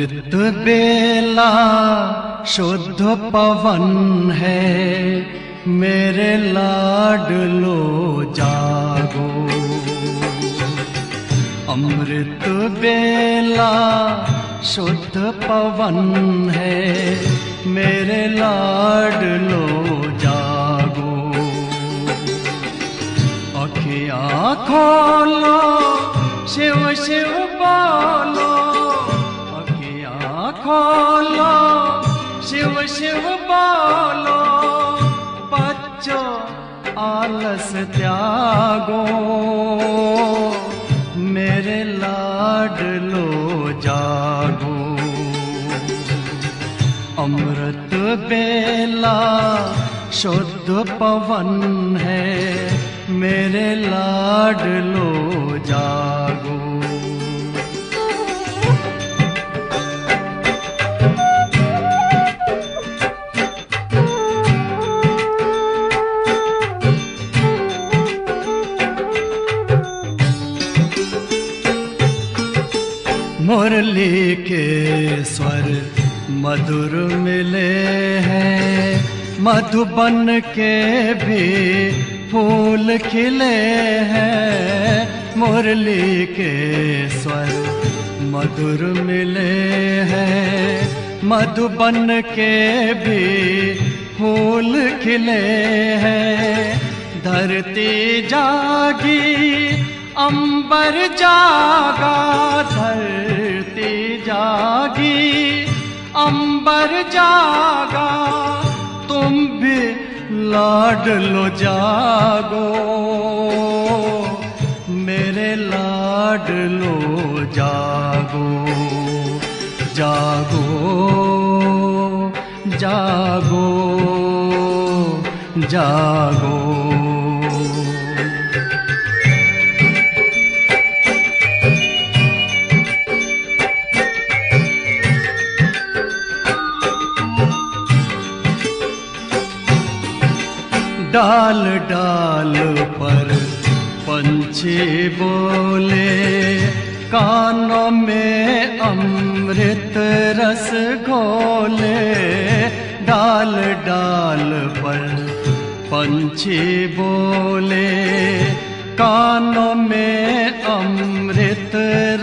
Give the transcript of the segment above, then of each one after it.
अमृत बेला शुद्ध पवन है, मेरे लाडलो जागो। अमृत बेला शुद्ध पवन है, मेरे लाडलो जागो। अखियाँ खोलो, शिव शिव बोलो, अखियाँ खोलो, शिव शिव बोलो। बच्चों आलस त्यागो, मेरे लाडलो जागो। अमृत बेला शुद्ध पवन है, मेरे लाडलो जागो। मुरली के स्वर मधुर मिले हैं, मधुबन के भी फूल खिले हैं। मुरली के स्वर मधुर मिले हैं, मधुबन के भी फूल खिले हैं। धरती जागी, अंबर जागा, धरती जागी, अंबर जागा। तुम भी लाडलो जागो, मेरे लाडलो जागो। जागो जागो जागो। डाल डाल पर पंछी बोले, कानों में अमृत रस घोले। डाल डाल पर पंछी बोले, कानों में अमृत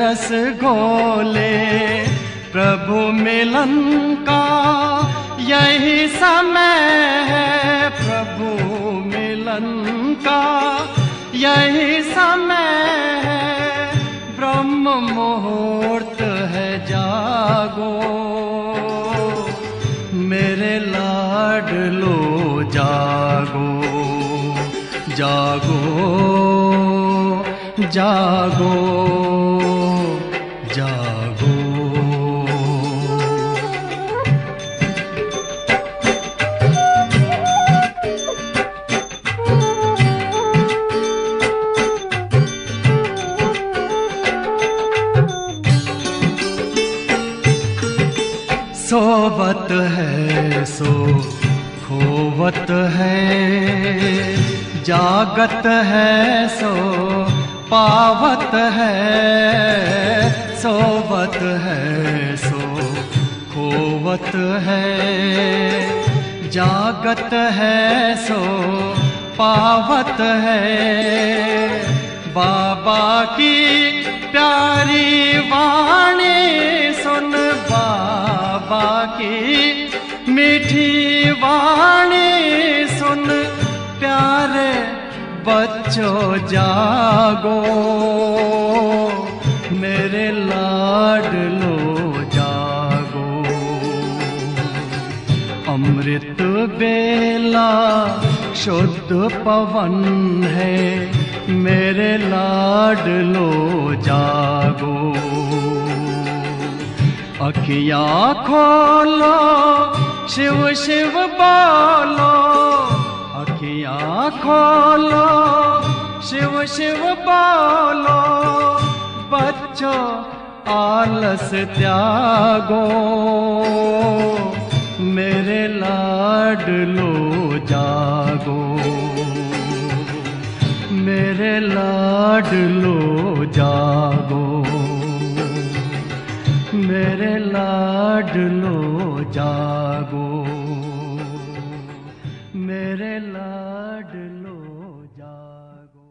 रस घोले। प्रभु मिलन का यही समय है, प्रभु मिलन का यही समय है। ब्रह्म मुहूर्त है, जागो, मेरे लाडलो जागो। जागो जागो जागो। सोवत है सो खोवत है, जागत है सो पावत है। सोवत है सो खोवत है, जागत है सो पावत है। बाबा की प्यारी वाणी सुन, बाबा की मीठी वाणी सुन। प्यारे बच्चों जागो, मेरे लाडलो जागो। अमृत बेला शुद्ध पवन है, मेरे लाडलो जागो। अखियाँ खोलो, शिव शिव बोलो, अखियाँ खोलो, शिव शिव बोलो। बच्चों आलस त्यागो, मेरे लाडलो जागो। मेरे लाडलो जागो, मेरे लाडलो जागो, मेरे लाडलो जागो।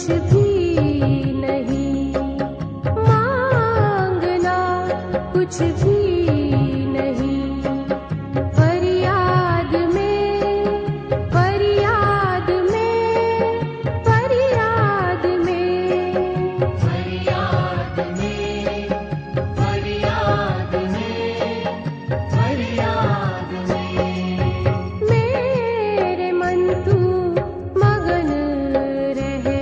कुछ भी नहीं, मांगना कुछ भी नहीं। फरियाद में, फरियाद में, फरियाद में, फरियाद में, फरियाद में, फरियाद में। मेरे मन तू मगन रहे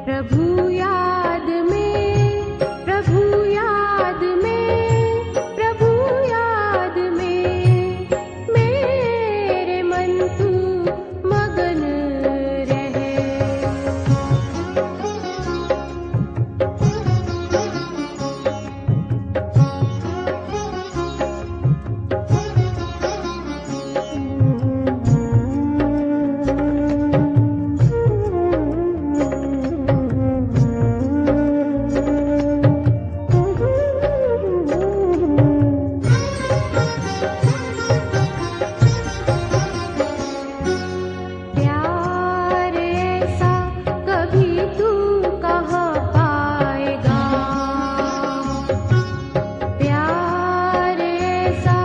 प्रभु याद में, प्रभु याद में, प्रभु याद में। मेरे मन तू मगन रहे। प्यार ऐसा कभी तू कहाँ पाएगा, प्यार ऐसा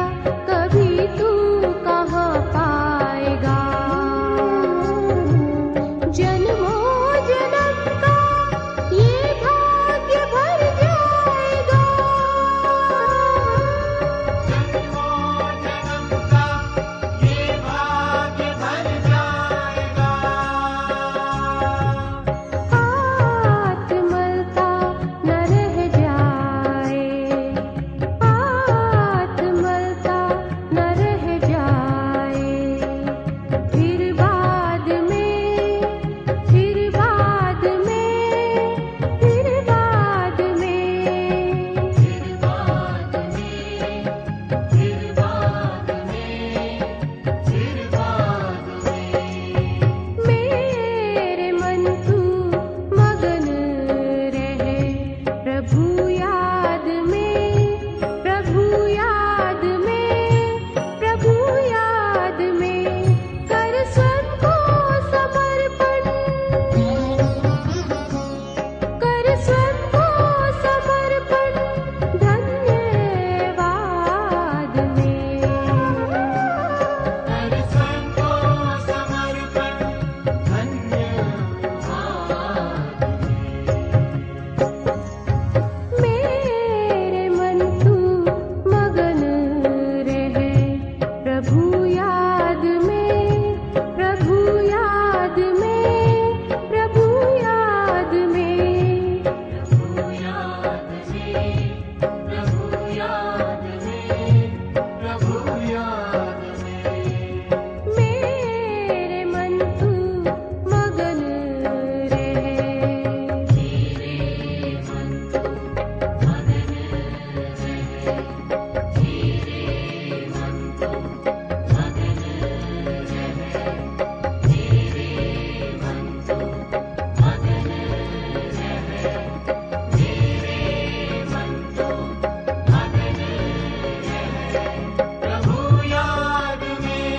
कभी तू कहाँ पाएगा। जन्मों जन्म का ये भाग्य भर जाएगा, जन्मों जन्म का ये भाग्य भर जाएगा। हाथ मलता न रह जाए, हाथ मलता न रह जाए। फिर बाद में, फिर बाद में, फिर बाद में, फिर बाद में, फिर बाद में, फिर बाद में। मेरे मन तू मगन रहे प्रभु याद में, प्रभु याद में, प्रभु याद में। कर स्वयं को समर्पण, कर स्वयं को समर्पण धन्यवाद में, कर स्वयं को समर्पण धन्यवाद में। मेरे मन तू मगन रहे प्रभु याद में, प्रभु याद में, प्रभु याद में, प्रभु याद में, प्रभु याद में, प्रभु याद में। मेरे मन तू मगन रहे, मेरे मन तू मगन रहे, मेरे मन तू मगन रहे, मेरे मन तू मगन रहे, मेरे मन तू मगन रहे। प्रभु याद में,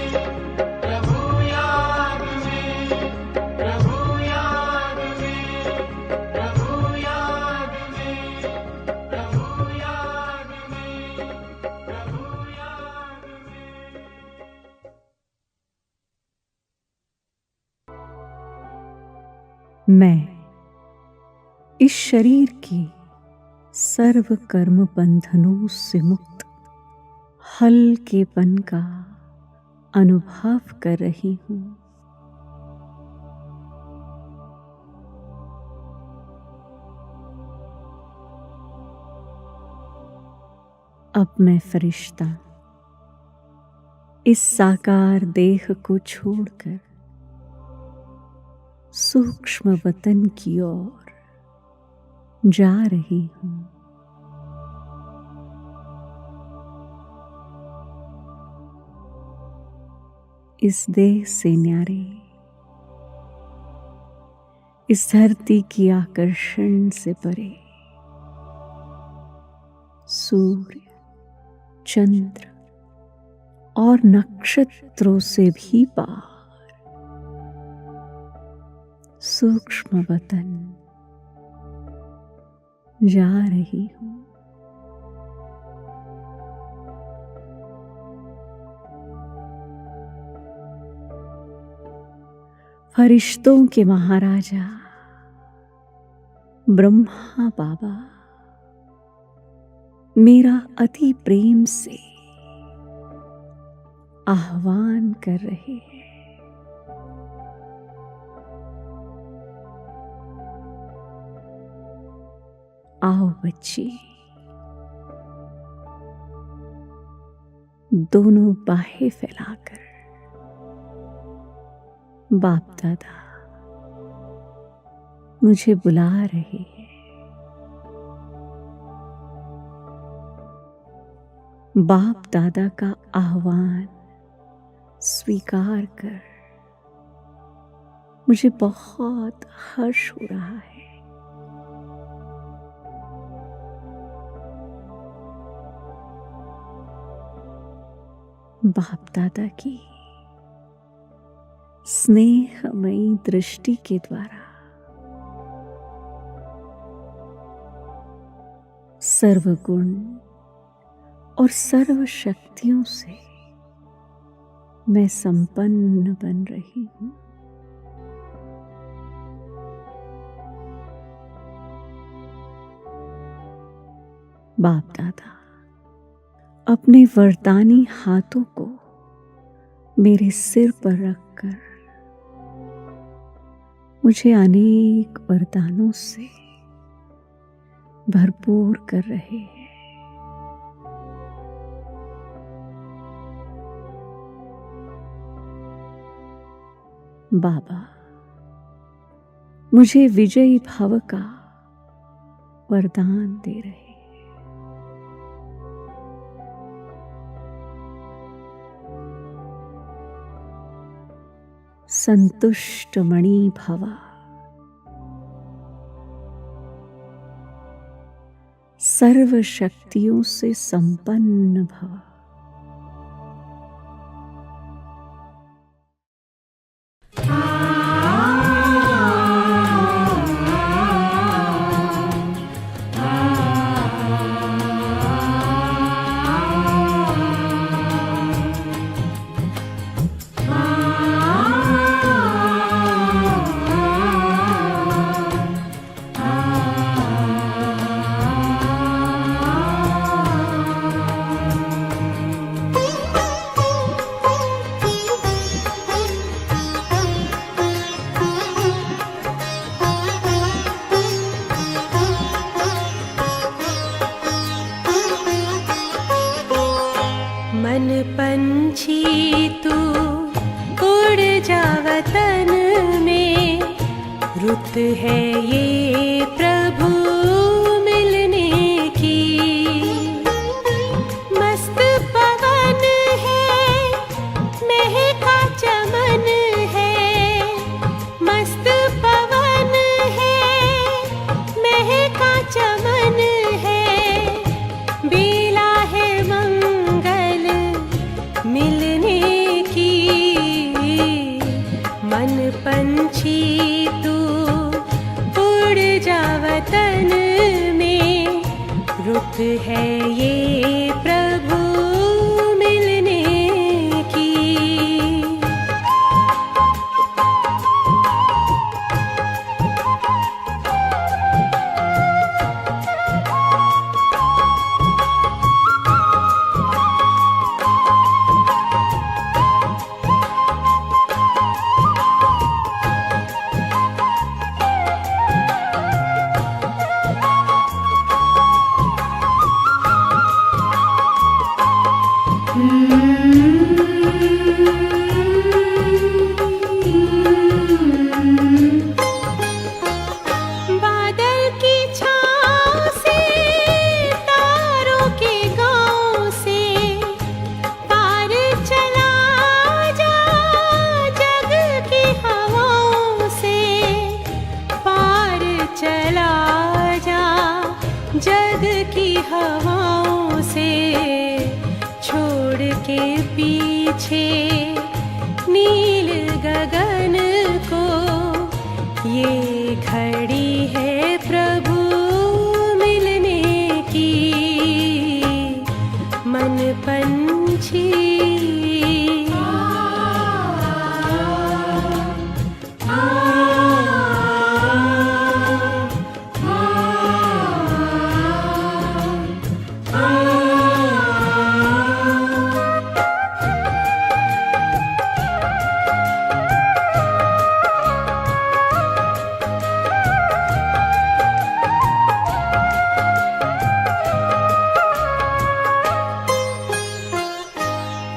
प्रभु याद में, प्रभु याद में, प्रभु याद में, प्रभु याद में, प्रभु याद में। मैं इस शरीर की सर्व कर्म बंधनों से मुक्त हल्केपन का अनुभव कर रही हूँ। अब मैं फरिश्ता इस साकार देह को छोड़कर सूक्ष्म वतन की ओर जा रही हूँ। इस देह से न्यारे, इस धरती की आकर्षण से परे, सूर्य, चंद्र और नक्षत्रों से भी पार सूक्ष्म वतन जा रही हूँ। फरिश्तों के महाराजा ब्रह्मा बाबा मेरा अति प्रेम से आह्वान कर रहे हैं। आओ बच्ची, दोनों बाहें फैलाकर बाप दादा मुझे बुला रहे हैं। बाप दादा का आह्वान स्वीकार कर मुझे बहुत हर्ष हो रहा है। बाप दादा की स्नेहमयी दृष्टि के द्वारा सर्वगुण और सर्व शक्तियों से मैं संपन्न बन रही हूँ। बाप दादा अपने वरदानी हाथों को मेरे सिर पर रखकर मुझे अनेक वरदानों से भरपूर कर रहे हैं। बाबा मुझे विजयी भव का वरदान दे रहे हैं। संतुष्ट मणि भव, सर्व शक्तियों से संपन्न भव। मन पंछी तू उड़ जा वतन में, रुत है ये प्रभु मिलने की। मस्त पवन है महका चमन है, मस्त पवन है महका चमन है। बेला है मंगल मिलने की। मन पंछी तू उड़ जा वतन में, रुत है ये प्रभु मिलने की। बादल की छाँव से, तारों के गाँव से, पार चला जा जग की हवाओं से। पार चला जा जग की हवाओं से। छोड़ के पीछे नील गगन को, ये घड़ी है प्रभु मिलने की, मन पंछी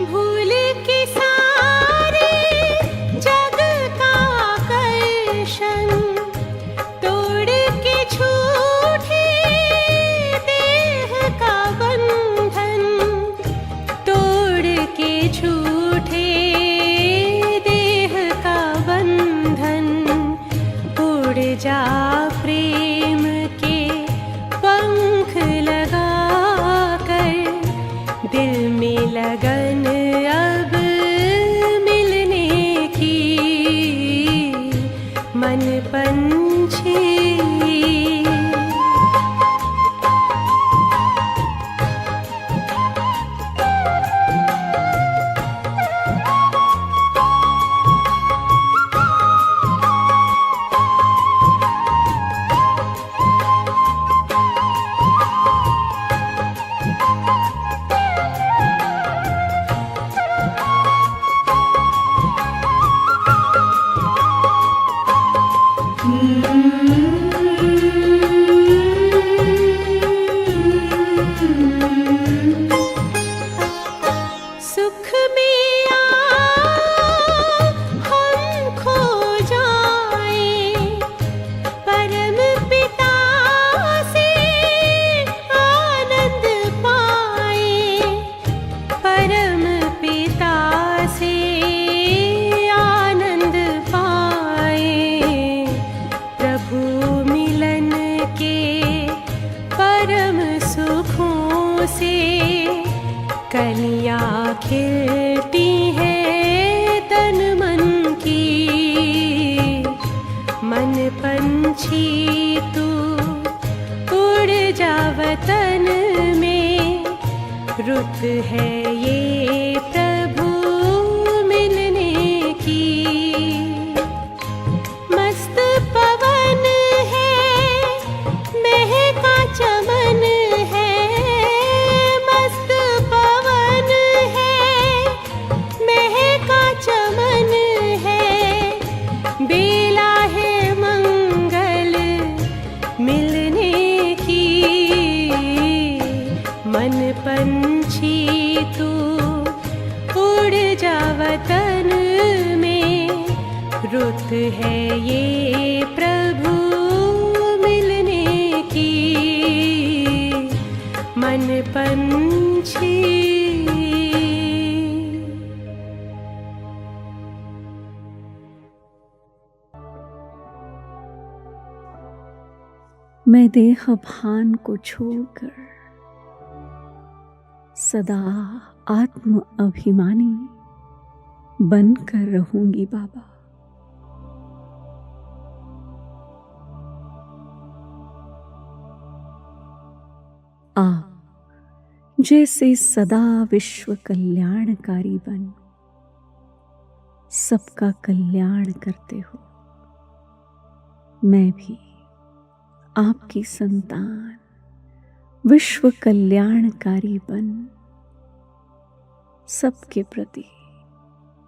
भूल के सारे जग का आकर्षण, तोड़ के झूठे देह का बंधन, तोड़ के झूठे देह का बंधन, उड़ जा प्रेम के पंख लगा कर, दिल में लगन अब मिलने की, मन पंछी सुख में हम खो जाएं, परम पिता से आनंद पाएं, परम पिता से आनंद पाएं, प्रभु मिलन के परम सुखों से कलियां खिलती है तन मन की, मन पंछी तू उड़ जा वतन में, रुत है ये प्रभु मिलने की, मस्त पवन है महका चमन है, मस्त पवन है महका चमन है, बेला है मंगल मिलने की, मन पंछी तू उड़ जा वतन में, रुत है ये प्रभु मिलने की, मन पंछी मैं देह भान को छोड़कर सदा आत्म अभिमानी बनकर रहूंगी बाबा। आप जैसे सदा विश्व कल्याणकारी बन सबका कल्याण करते हो, मैं भी आपकी संतान विश्व कल्याणकारी बन सबके प्रति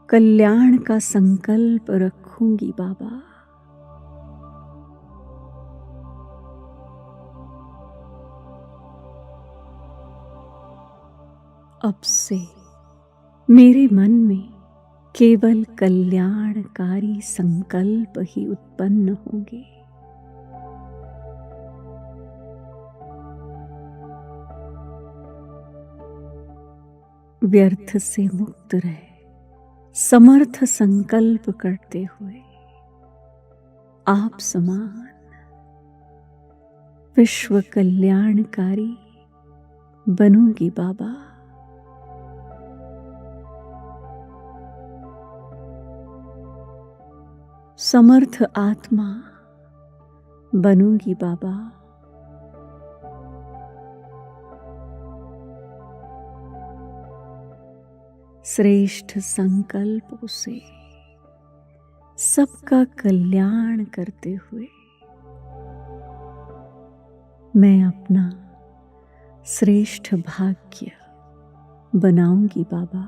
कल्याण का संकल्प रखूंगी बाबा। अब से मेरे मन में केवल कल्याणकारी संकल्प ही उत्पन्न होंगे। व्यर्थ से मुक्त रहे समर्थ संकल्प करते हुए आप समान विश्व कल्याणकारी बनूंगी बाबा। समर्थ आत्मा बनूंगी बाबा। श्रेष्ठ संकल्पों से सबका कल्याण करते हुए मैं अपना श्रेष्ठ भाग्य बनाऊंगी बाबा।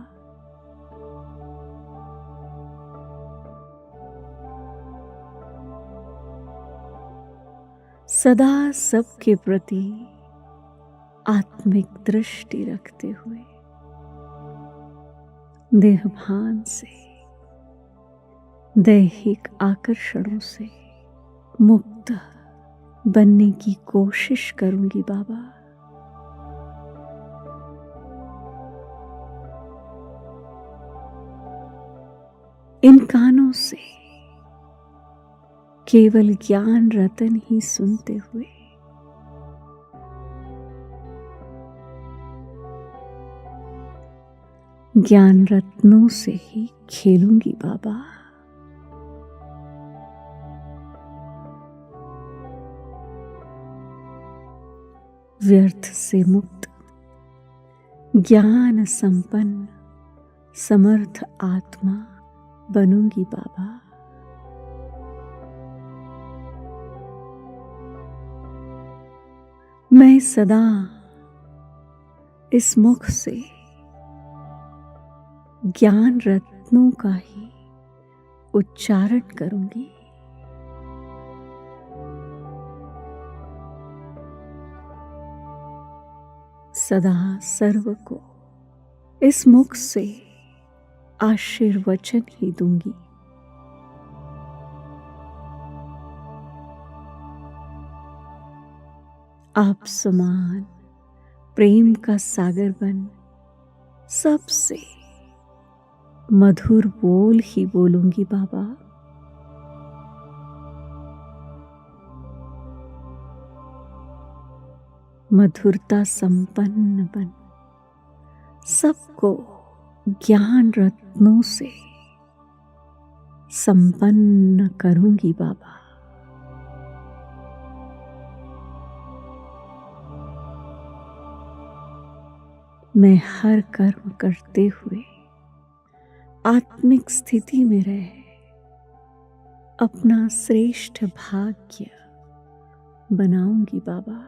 सदा सबके प्रति आत्मिक दृष्टि रखते हुए देहभान से, दैहिक आकर्षणों से मुक्त बनने की कोशिश करूंगी बाबा। इन कानों से केवल ज्ञान रतन ही सुनते हुए ज्ञान रत्नों से ही खेलूंगी बाबा। व्यर्थ से मुक्त, ज्ञान संपन्न, समर्थ आत्मा बनूंगी बाबा। मैं सदा इस मुख से ज्ञान रत्नों का ही उच्चारण करूंगी। सदा सर्व को इस मुख से आशीर्वचन ही दूंगी। आप समान प्रेम का सागर बन सबसे मधुर बोल ही बोलूंगी बाबा। मधुरता संपन्न बन सबको ज्ञान रत्नों से संपन्न करूंगी बाबा। मैं हर कर्म करते हुए आत्मिक स्थिति में रह अपना श्रेष्ठ भाग्य बनाऊंगी बाबा।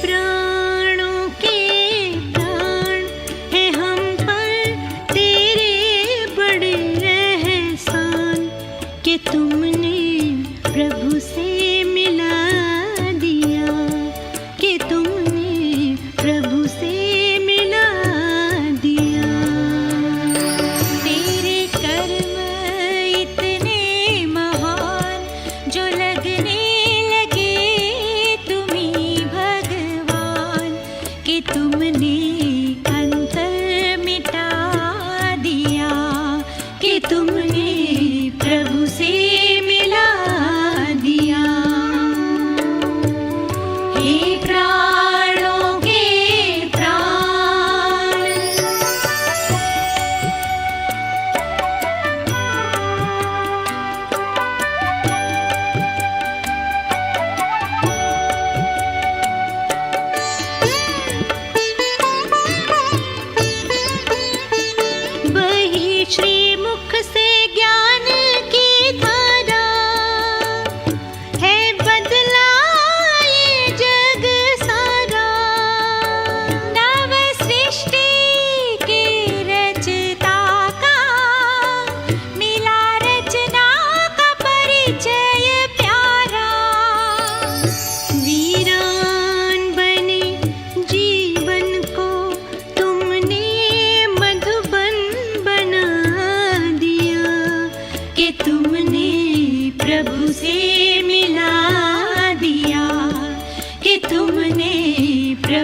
प्राणों के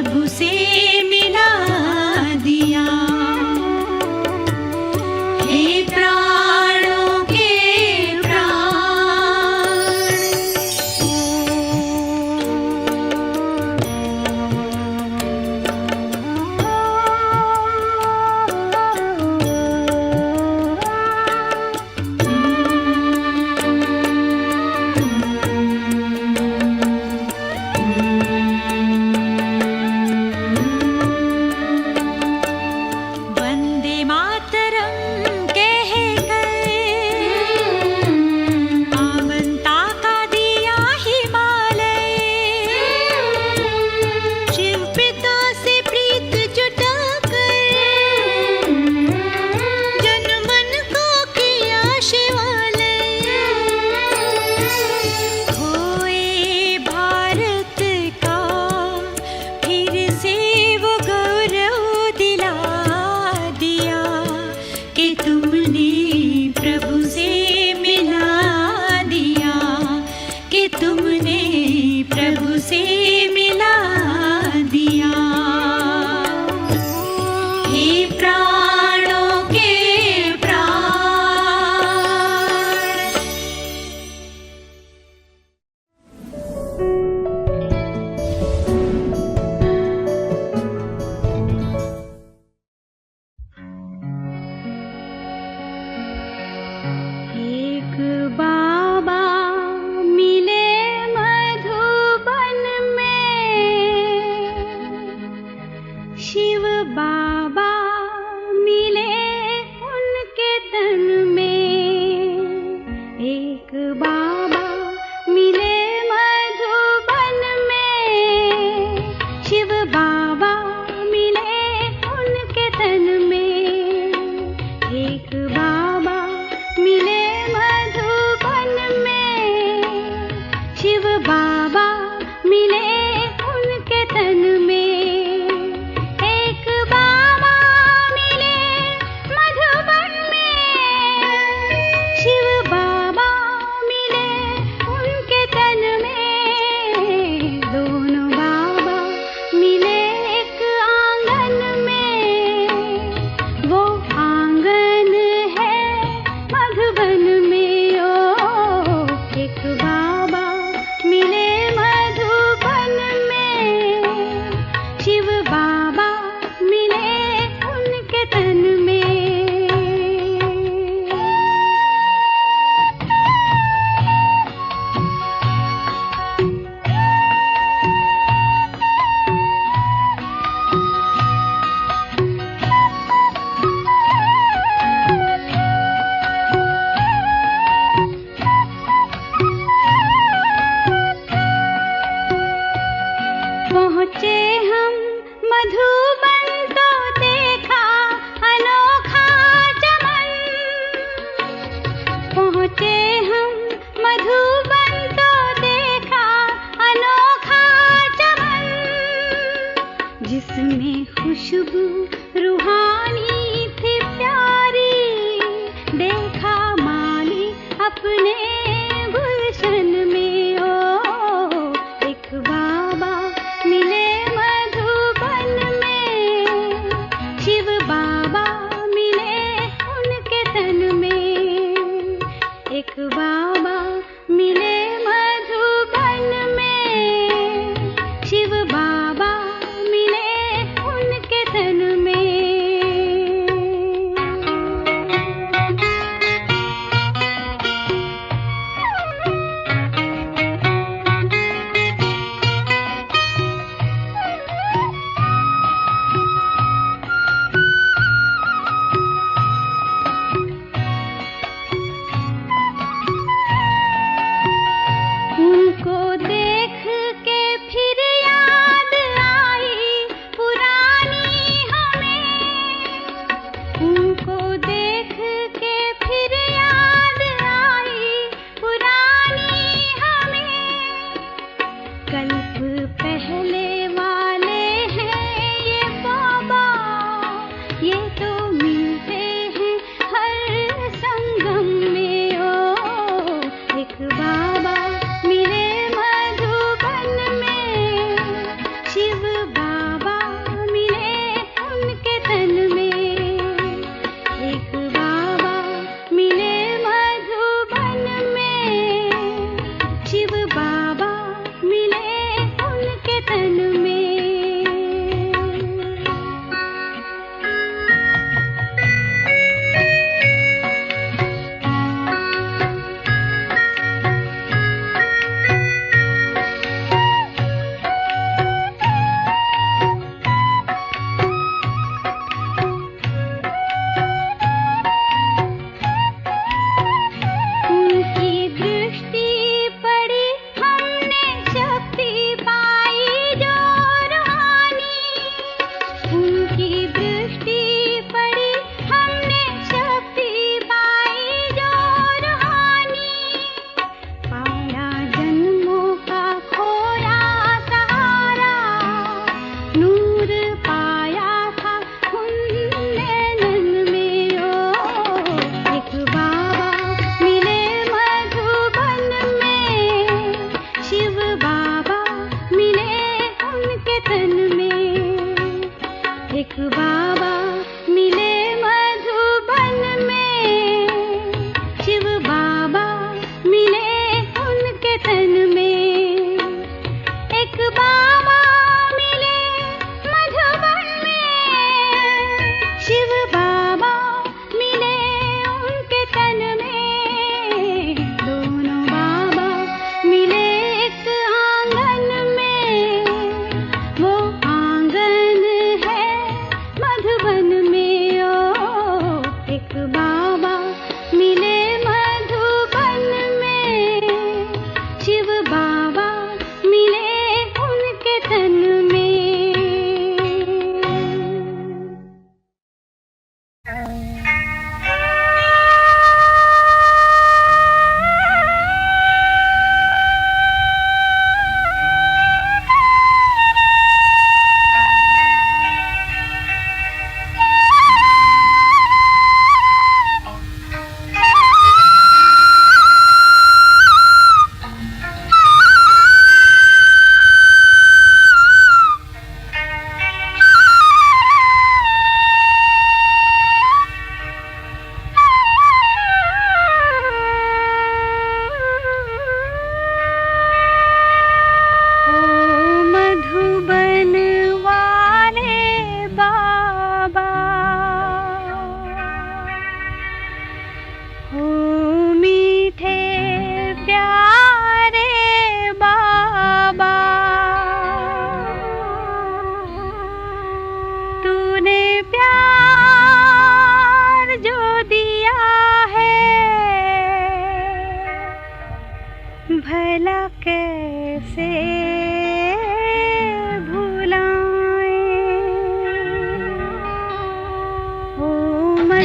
प्रभु से मिला दिया। हे प्राणों के शिव बाबा मिले उनके तन में।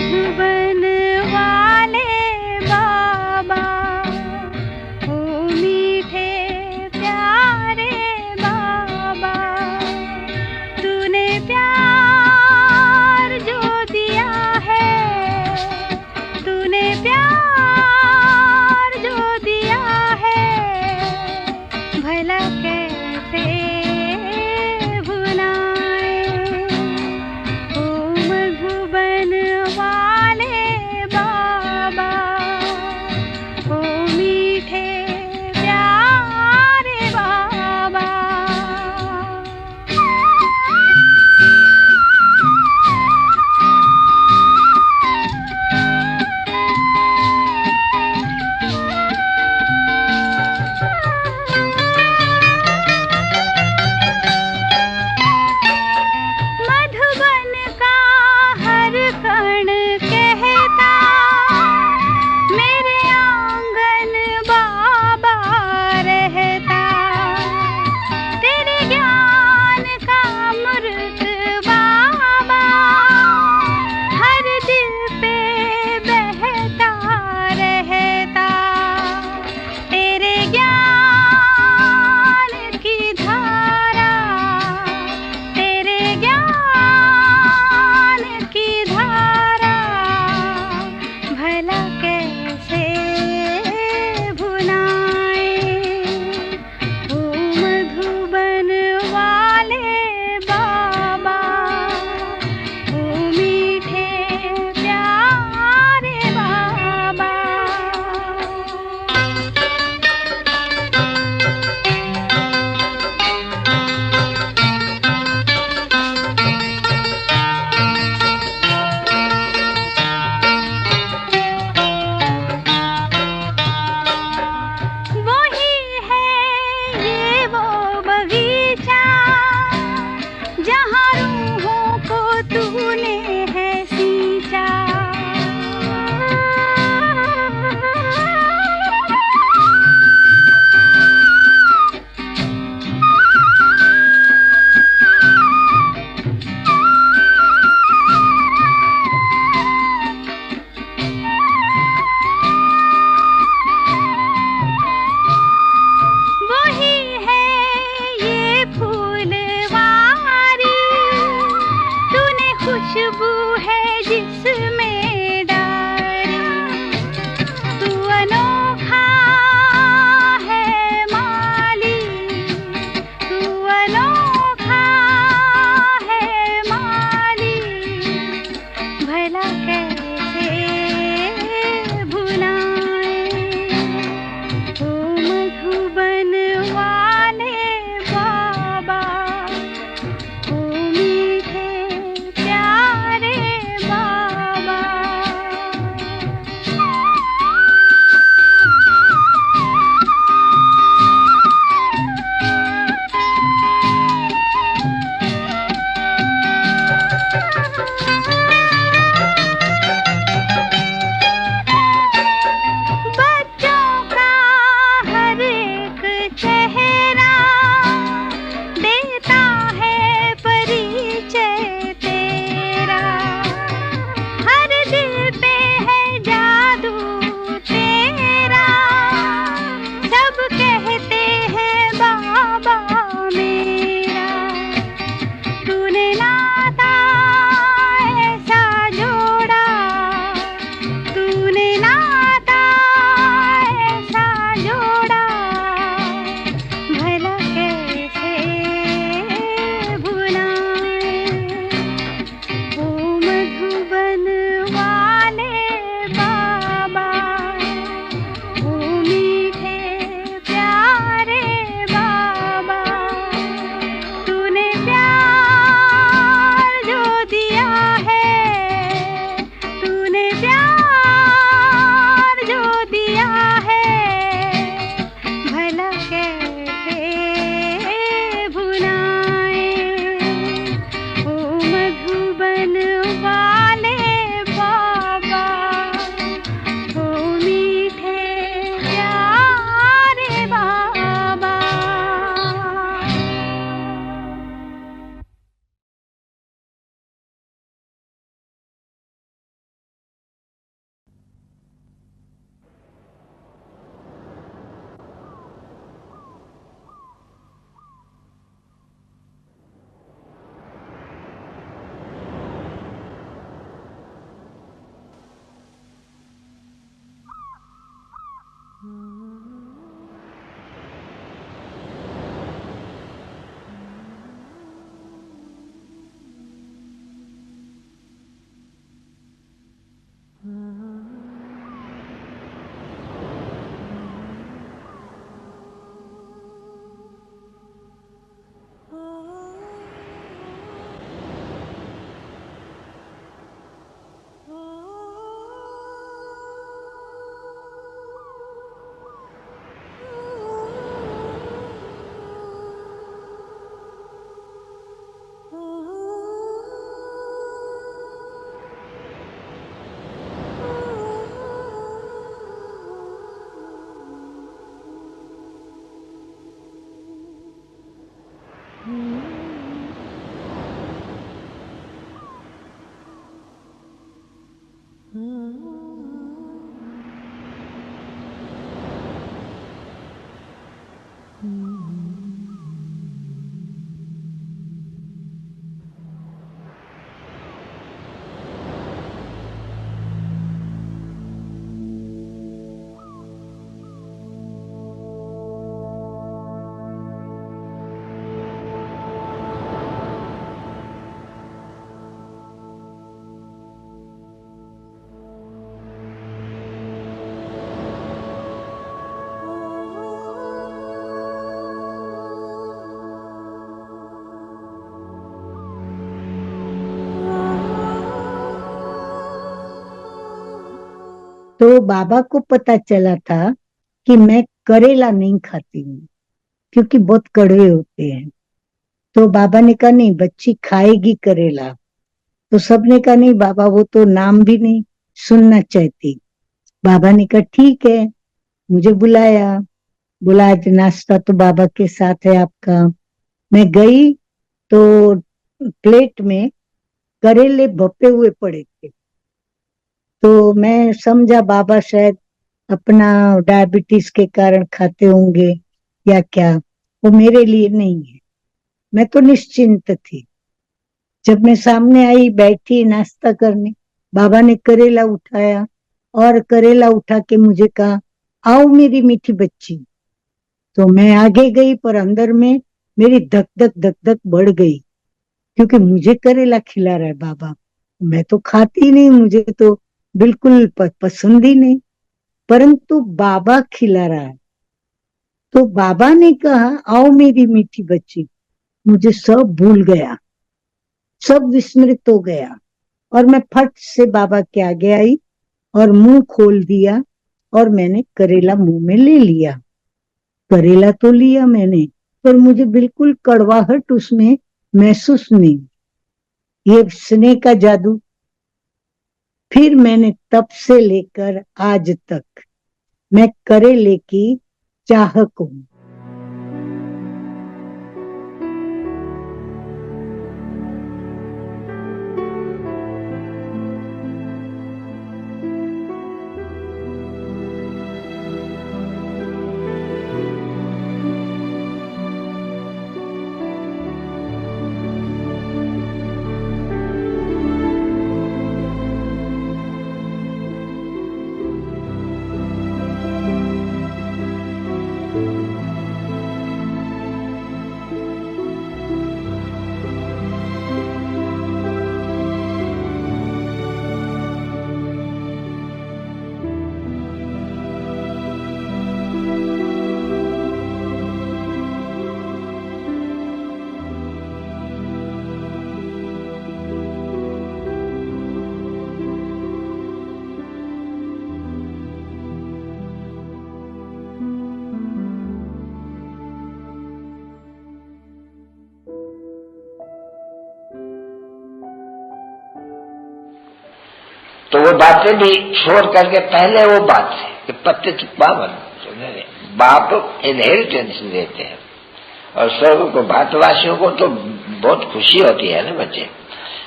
मधुबन वाले बाबा, ओ मीठे प्यारे बाबा, तूने प्यार जो दिया है, तूने प्यार जो दिया है, भला कैसे भुलाएं। ओ मधुबन वाले तो बाबा को पता चला था कि मैं करेला नहीं खाती हूँ क्योंकि बहुत कड़वे होते हैं। तो बाबा ने कहा नहीं बच्ची खाएगी करेला। तो सबने कहा नहीं बाबा वो तो नाम भी नहीं सुनना चाहती। बाबा ने कहा ठीक है, मुझे बुलाया, बोला आज नाश्ता तो बाबा के साथ है आपका। मैं गई तो प्लेट में करेले भपे हुए पड़े थे। तो मैं समझा बाबा शायद अपना डायबिटीज के कारण खाते होंगे या क्या, वो मेरे लिए नहीं है। मैं तो निश्चिंत थी। जब मैं सामने आई बैठी नाश्ता करने, बाबा ने करेला उठाया और करेला उठा के मुझे कहा आओ मेरी मीठी बच्ची। तो मैं आगे गई पर अंदर में मेरी धक धक धक धक बढ़ गई क्योंकि मुझे करेला खिला रहा है बाबा। मैं तो खाती नहीं, मुझे तो बिल्कुल पसंद ही नहीं, परंतु बाबा खिला रहा है। तो बाबा ने कहा आओ मेरी मीठी बच्ची। मुझे सब भूल गया, सब विस्मृत हो गया और मैं फट से बाबा के आगे आई और मुंह खोल दिया और मैंने करेला मुंह में ले लिया। करेला तो लिया मैंने पर मुझे बिल्कुल कड़वाहट उसमें महसूस नहीं। ये स्नेह का जादू। फिर मैंने तब से लेकर आज तक मैं करेले की चाहक हूं। तो वो बातें भी छोड़ करके पहले वो बात है कि पतित पावन बाप इनहेरिटेंस देते हैं और स्वर्ग को भारतवासियों को तो बहुत खुशी होती है ना बच्चे,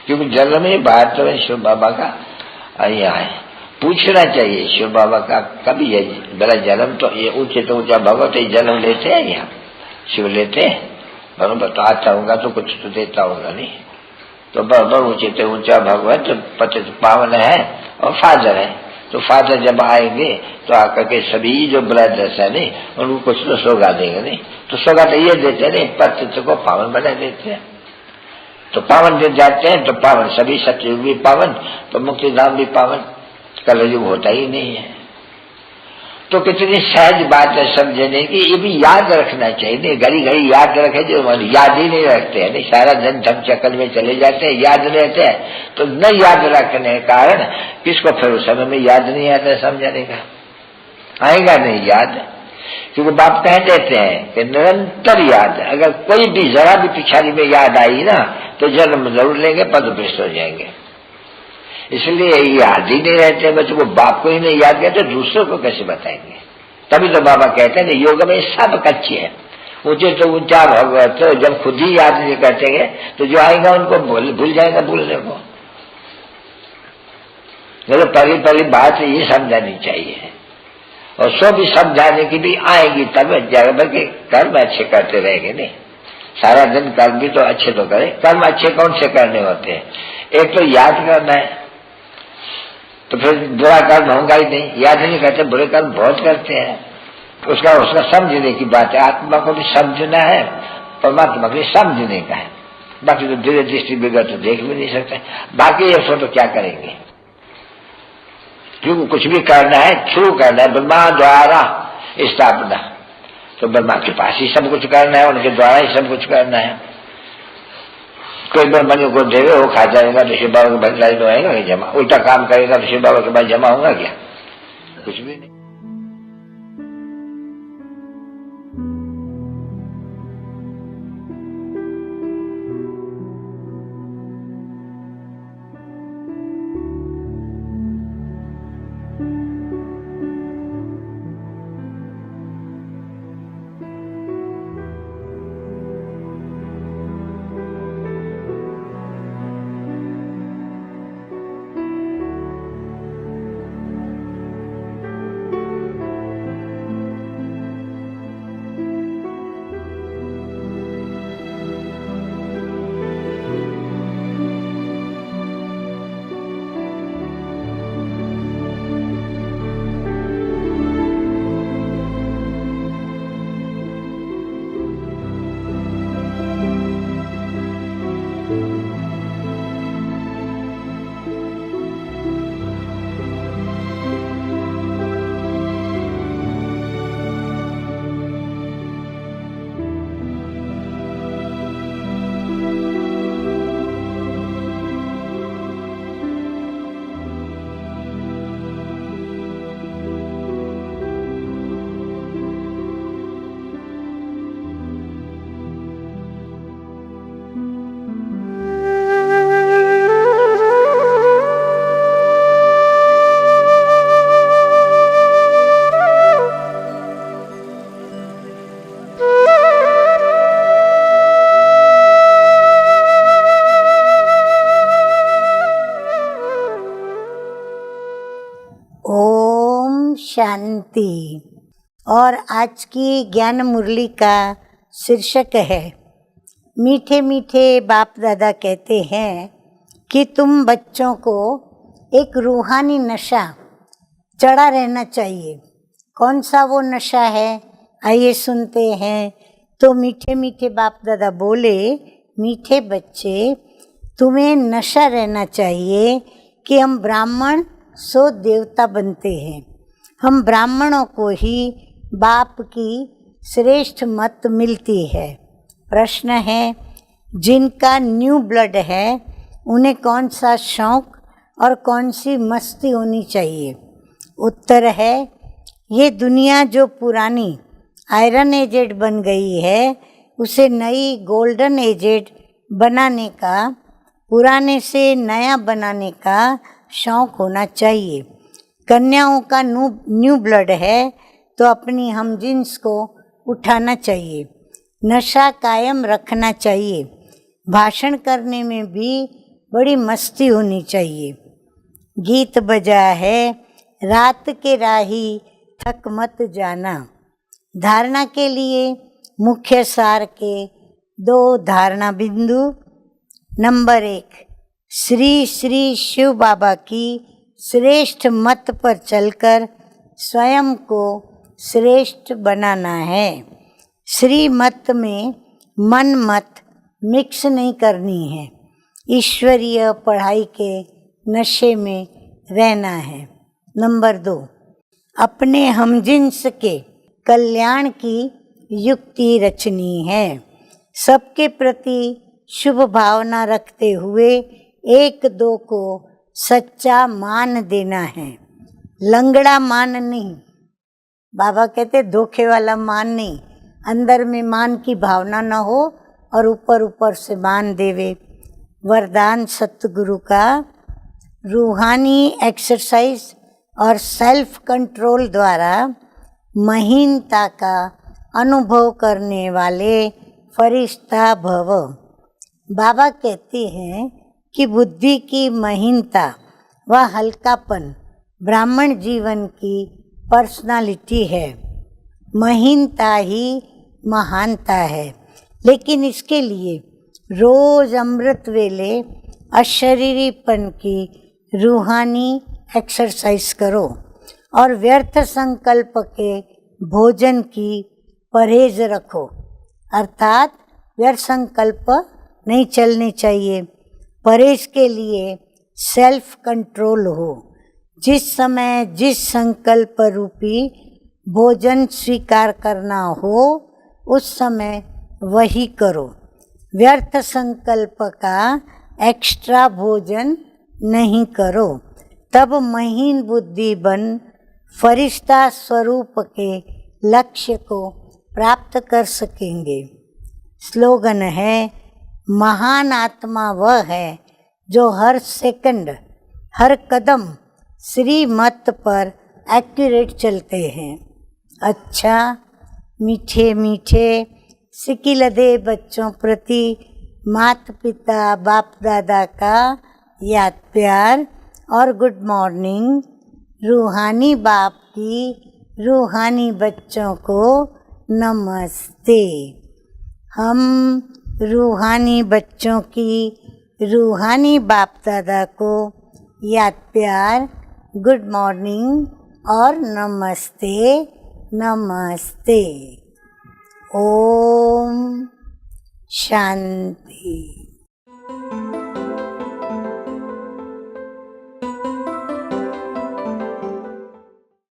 क्योंकि जन्म ही भारत में शिव बाबा का यहाँ है। पूछना चाहिए शिव बाबा का कभी ये मेरा जन्म, तो ये ऊंचे तो ऊंचा भगवत जन्म लेते हैं यहाँ शिव लेते हैं बराबर, तो आता होगा तो कुछ तो देता होगा नहीं, तो बराबर ऊंचे से ऊंचा भगवत पतित पावन है और फादर है। तो फादर जब आएंगे तो आकर के सभी जो ब्रदर्स है नहीं उनको कुछ तो सौगात देंगे नहीं, तो सौगात ये देते हैं नहीं पतित को पावन बना देते हैं। तो पावन जब जाते हैं तो पावन, सभी सतयुग भी पावन तो मुक्ति धाम भी पावन, कलयुग होता ही नहीं है। तो कितनी सहज बात है समझने की, ये भी याद रखना चाहिए। नहीं घड़ी घड़ी याद रखे जो याद ही नहीं रखते हैं, नहीं सारा दिन धम चक्कर में चले जाते हैं, याद रहते हैं। तो न याद रखने के कारण किसको फिर उस समय में याद नहीं आता समझने का, आएगा नहीं याद, क्योंकि बाप कह देते हैं कि निरंतर याद। अगर कोई भी जरा भी पिछाड़ी में याद आई ना तो जन्म जरूर लेंगे, पद भ्रष्ट हो जाएंगे। इसलिए याद ही नहीं रहते बच्चों को, बाप को ही नहीं याद करते दूसरों को कैसे बताएंगे। तभी तो बाबा कहते हैं योग में सब कच्चे हैं, ऊंचे तो ऊंचा भगवत, तो जब खुद ही याद नहीं करते तो जो आएगा उनको भूल जाएगा भूलने को। तो पहली बात ये समझानी चाहिए, और सो भी समझाने की भी आएगी तब जाएगा, बल्कि कर्म अच्छे करते रहेंगे। नहीं सारा दिन कर्म भी तो अच्छे तो करें। कर्म अच्छे कौन से करने होते हैं? एक तो याद करना है, तो फिर बुरा कर्म होगा ही नहीं। याद नहीं करते, बुरे कर्म बहुत करते हैं। उसका समझने की बात है, आत्मा को भी समझना है, परमात्मा को भी समझने का है। बाकी तो धीरे दृष्टि बिगड़ तो देख भी नहीं सकते। बाकी ये सो तो क्या करेंगे, क्योंकि कुछ भी करना है थ्रू करना है, ब्रह्मा द्वारा स्थापना, तो ब्रह्मा के पास ही सब कुछ करना है, उनके द्वारा ही सब कुछ करना है। कोई ब्रह्मण्य को देवे वो खा जाएगा तो शिव बाबा के भंडारी में आएगा नहीं जमा, उल्टा काम करेगा तो शिव बाबा के पास जमा होगा क्या? कुछ भी नहीं। शांति। और आज की ज्ञान मुरली का शीर्षक है, मीठे मीठे बाप दादा कहते हैं कि तुम बच्चों को एक रूहानी नशा चढ़ा रहना चाहिए। कौन सा वो नशा है, आइए सुनते हैं। तो मीठे मीठे बाप दादा बोले, मीठे बच्चे, तुम्हें नशा रहना चाहिए कि हम ब्राह्मण सो देवता बनते हैं। हम ब्राह्मणों को ही बाप की श्रेष्ठ मत मिलती है। प्रश्न है, जिनका न्यू ब्लड है उन्हें कौन सा शौक और कौन सी मस्ती होनी चाहिए? उत्तर है, ये दुनिया जो पुरानी आयरन एजेड बन गई है उसे नई गोल्डन एजेड बनाने का, पुराने से नया बनाने का शौक होना चाहिए। कन्याओं का न्यू ब्लड है तो अपनी हमजिन्स को उठाना चाहिए, नशा कायम रखना चाहिए। भाषण करने में भी बड़ी मस्ती होनी चाहिए। गीत बजा है, रात के राही थक मत जाना। धारणा के लिए मुख्य सार के 2 धारणा बिंदु। नंबर 1, श्री श्री शिव बाबा की श्रेष्ठ मत पर चलकर स्वयं को श्रेष्ठ बनाना है। श्री मत में मन मत मिक्स नहीं करनी है, ईश्वरीय पढ़ाई के नशे में रहना है। नंबर 2, अपने हमजिन्स के कल्याण की युक्ति रचनी है। सबके प्रति शुभ भावना रखते हुए एक दो को सच्चा मान देना है, लंगड़ा मान नहीं। बाबा कहते धोखे वाला मान नहीं, अंदर में मान की भावना न हो और ऊपर ऊपर से मान देवे। वरदान सतगुरु का, रूहानी एक्सरसाइज और सेल्फ कंट्रोल द्वारा महीनता का अनुभव करने वाले फरिश्ता भव। बाबा कहते हैं कि बुद्धि की महीनता व हल्कापन ब्राह्मण जीवन की पर्सनालिटी है। महीनता ही महानता है, लेकिन इसके लिए रोज अमृत वेले अशरीरीपन की रूहानी एक्सरसाइज करो और व्यर्थ संकल्प के भोजन की परहेज रखो। अर्थात व्यर्थ संकल्प नहीं चलने चाहिए। परहेज के लिए सेल्फ कंट्रोल हो। जिस समय जिस संकल्प रूपी भोजन स्वीकार करना हो उस समय वही करो। व्यर्थ संकल्प का एक्स्ट्रा भोजन नहीं करो। तब महीन बुद्धि बन फरिश्ता स्वरूप के लक्ष्य को प्राप्त कर सकेंगे। स्लोगन है, महान आत्मा वह है जो हर सेकंड हर कदम श्रीमत पर एक्यूरेट चलते हैं। अच्छा, मीठे मीठे सिकिलदे बच्चों प्रति माता पिता बाप दादा का याद प्यार और गुड मॉर्निंग। रूहानी बाप की रूहानी बच्चों को नमस्ते। हम रूहानी बच्चों की रूहानी बाप दादा को याद प्यार, गुड मॉर्निंग और नमस्ते नमस्ते। ओम शांति।